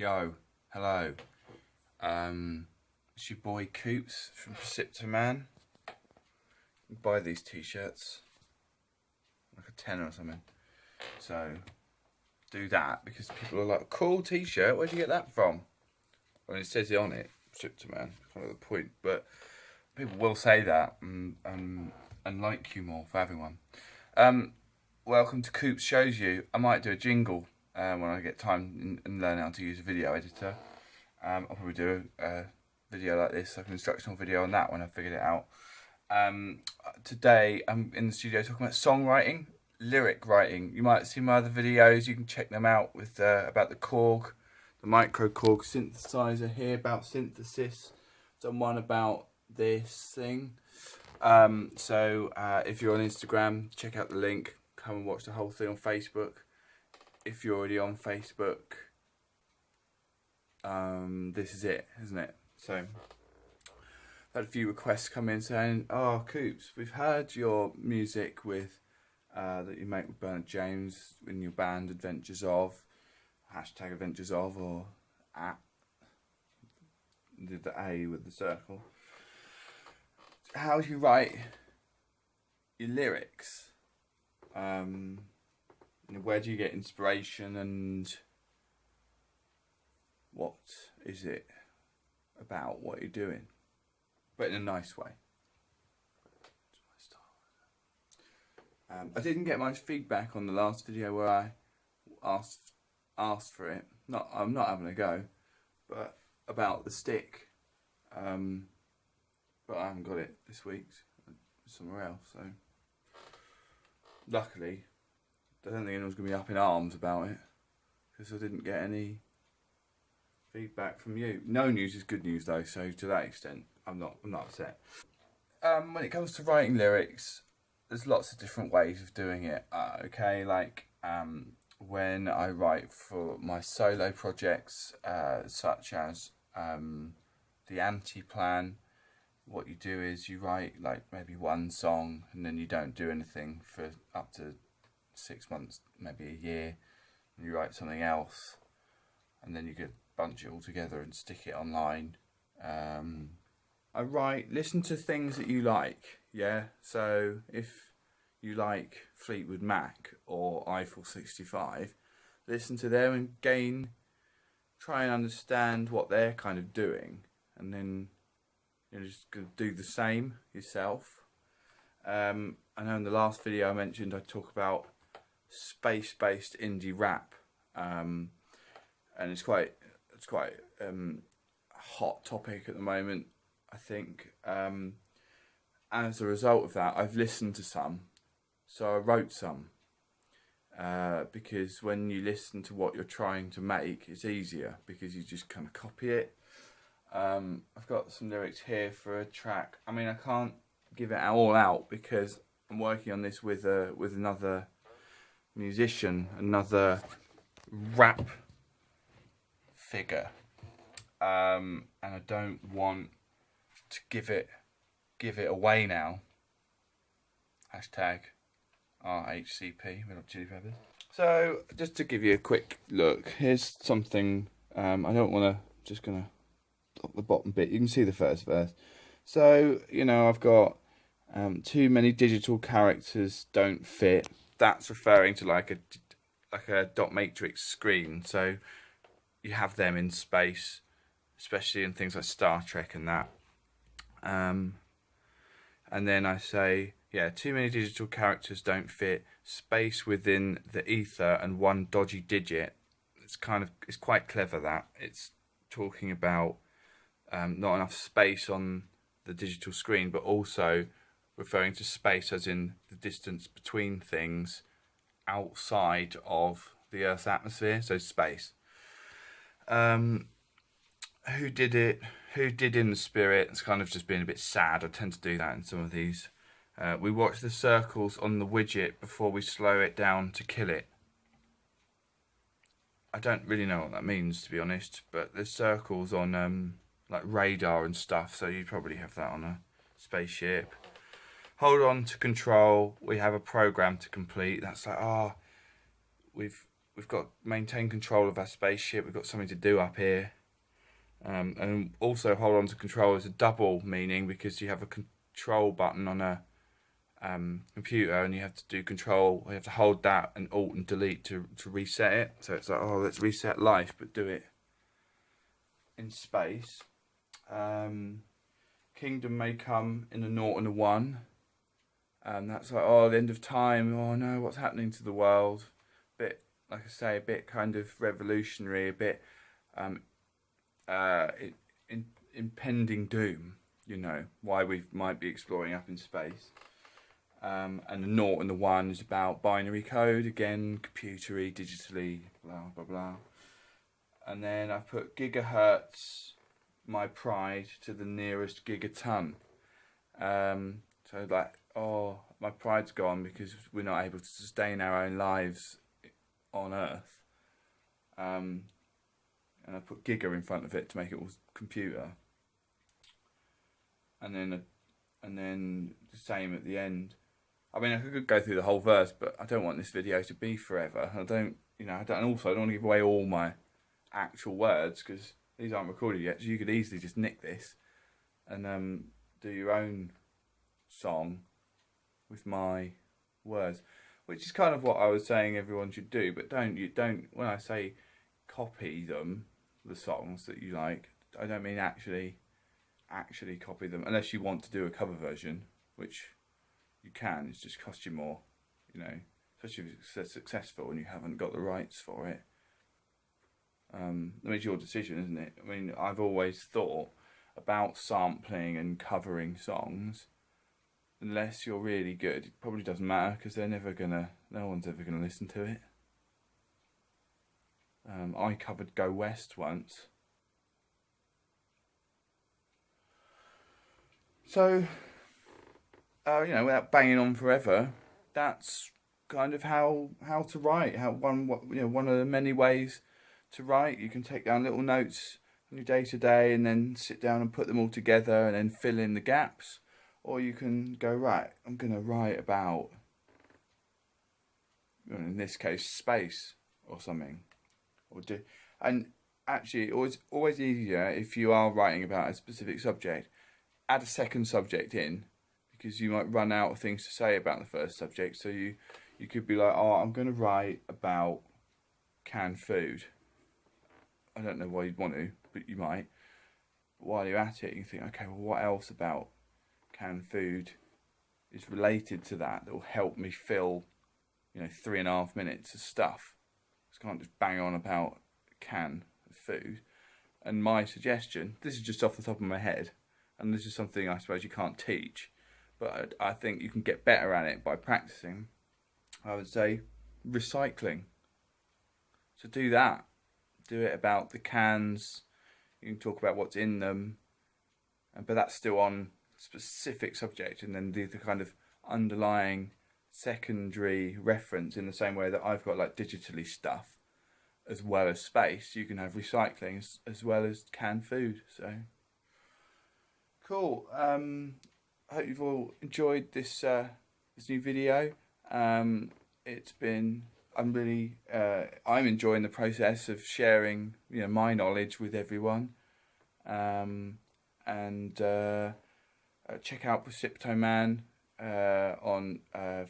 Yo, hello. It's your boy Koops from Preciptoman. You buy these t-shirts, like a tenner or something. So do that because people are like, cool t-shirt. Where'd you get that from? Well, it says it on it, Preciptoman. Kind of the point, but people will say that and like you more for having one. Welcome to Koops Shows You. I might do a jingle when I get time and learn how to use a video editor. I'll probably do a video like this, like an instructional video on that when I figured it out. Today I'm in the studio talking about songwriting, lyric writing. You might have seen my other videos, you can check them out with about the Korg, the micro Korg synthesizer here, about synthesis. Done one about this thing. So if you're on Instagram, check out the link, come and watch the whole thing on Facebook. If you're already on Facebook, this is it, isn't it? So I've had a few requests come in saying, oh Koops, we've heard your music with that you make with Bernard James in your band Adventures Of, hashtag Adventures Of, or at, did the A with the circle. How do you write your lyrics? Where do you get inspiration, and what is it about what you're doing, but in a nice way? I didn't get much feedback on the last video where I asked for it. I'm not having a go, but about the stick. But I haven't got it this week, somewhere else. So luckily, I don't think anyone's going to be up in arms about it because I didn't get any feedback from you. No news is good news though, so to that extent, I'm not upset. When it comes to writing lyrics, there's lots of different ways of doing it. Okay, like when I write for my solo projects, such as the Anti-Plan, what you do is you write like maybe one song and then you don't do anything for up to 6 months, maybe a year, and you write something else, and then you could bunch it all together and stick it online. Listen to things that you like, yeah? So if you like Fleetwood Mac or Eiffel 65, listen to them and try and understand what they're kind of doing, and then you're just going to do the same yourself. I know in the last video I mentioned I talk about space-based indie rap, and it's quite a hot topic at the moment, I think. As a result of that, I've listened to some, so I wrote some, because when you listen to what you're trying to make, it's easier because you just kind of copy it. I've got some lyrics here for a track. I mean, I can't give it all out because I'm working on this with another musician, another rap figure, and I don't want to give it away now. Hashtag RHCP, Red Hot Chili Peppers. So just to give you a quick look, here's something. I don't want to, just gonna up the bottom bit. You can see the first verse. So I've got too many digital characters don't fit. That's referring to like a dot matrix screen. So you have them in space, especially in things like Star Trek and that. And then I say, yeah, too many digital characters don't fit. Space within the ether and one dodgy digit. It's quite clever that it's talking about not enough space on the digital screen, but also referring to space as in the distance between things outside of the Earth's atmosphere, so space. Who did it? Who did In the Spirit? It's kind of just being a bit sad. I tend to do that in some of these. We watch the circles on the widget before we slow it down to kill it. I don't really know what that means, to be honest, but there's circles on like radar and stuff, so you probably have that on a spaceship. Hold on to control, we have a program to complete. That's like, we've we've got maintain control of our spaceship. We've got something to do up here. And also hold on to control is a double meaning, because you have a control button on a computer, and you have to do control. You have to hold that and alt and delete to reset it. So it's like, oh, let's reset life, but do it in space. Kingdom may come in a 0 and a 1. That's like, oh, the end of time. Oh no, what's happening to the world? Bit, like I say, a bit kind of revolutionary, a bit impending doom. You know, why we might be exploring up in space. And the 0 and the 1 is about binary code, again, computery, digitally, blah, blah, blah. And then I put gigahertz, my pride, to the nearest gigaton. So like, oh, my pride's gone because we're not able to sustain our own lives on Earth. And I put giga in front of it to make it all computer. And then the same at the end. I mean, I could go through the whole verse, but I don't want this video to be forever. I don't want to give away all my actual words, because these aren't recorded yet. So you could easily just nick this and do your own song with my words, which is kind of what I was saying everyone should do. But don't when I say copy them, the songs that you like, I don't mean actually copy them, unless you want to do a cover version, which you can. It's just cost you more, you know, especially if it's successful and you haven't got the rights for it. I mean, it's your decision, isn't it? I mean, I've always thought about sampling and covering songs, unless you're really good, it probably doesn't matter, because no one's ever gonna listen to it. I covered Go West once. So, you know, without banging on forever, that's kind of how to write. One of the many ways to write. You can take down little notes on your day to day, and then sit down and put them all together, and then fill in the gaps. Or you can go, right, I'm going to write about, in this case, space or something. And actually, it's always easier if you are writing about a specific subject, add a second subject in, because you might run out of things to say about the first subject. So you could be like, oh, I'm going to write about canned food. I don't know why you'd want to, but you might. But while you're at it, you think, okay, well, what else about canned food is related to that will help me fill, 3.5 minutes of stuff. I can't just bang on about a can of food. And my suggestion, this is just off the top of my head, and this is something I suppose you can't teach, but I think you can get better at it by practicing. I would say recycling. So do that. Do it about the cans. You can talk about what's in them, but that's still on specific subject, and then the kind of underlying secondary reference, in the same way that I've got like digitally stuff as well as space. You can have recycling as well as canned food. So cool. I hope you've all enjoyed this new video. I'm enjoying the process of sharing my knowledge with everyone. Check out Preciptoman on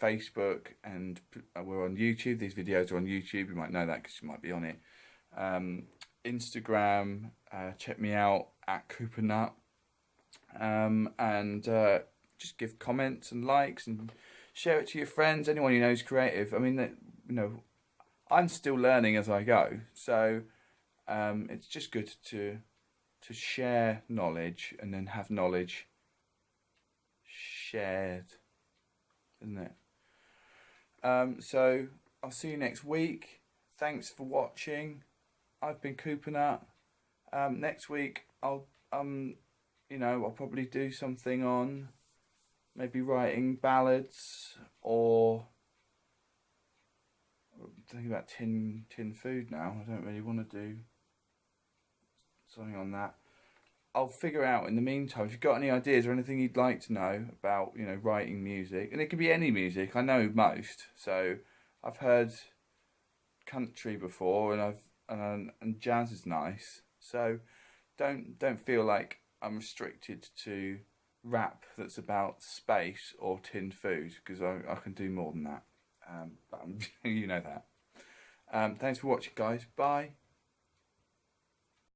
Facebook, and we're on YouTube. These videos are on YouTube. You might know that because you might be on it. Instagram, check me out at Cooper and just give comments and likes and share it to your friends. Anyone you know is creative. I mean, I'm still learning as I go, so it's just good to share knowledge and then have knowledge shared, isn't it? So I'll see you next week. Thanks for watching. I've been Cooper. Next week I'll probably do something on maybe writing ballads, or I'm thinking about tin food now. I don't really want to do something on that. I'll figure out in the meantime. If you've got any ideas or anything you'd like to know about, writing music, and it could be any music. I know most, so I've heard country before, and jazz is nice. So don't feel like I'm restricted to rap that's about space or tinned food, because I can do more than that. But you know that. Thanks for watching, guys. Bye.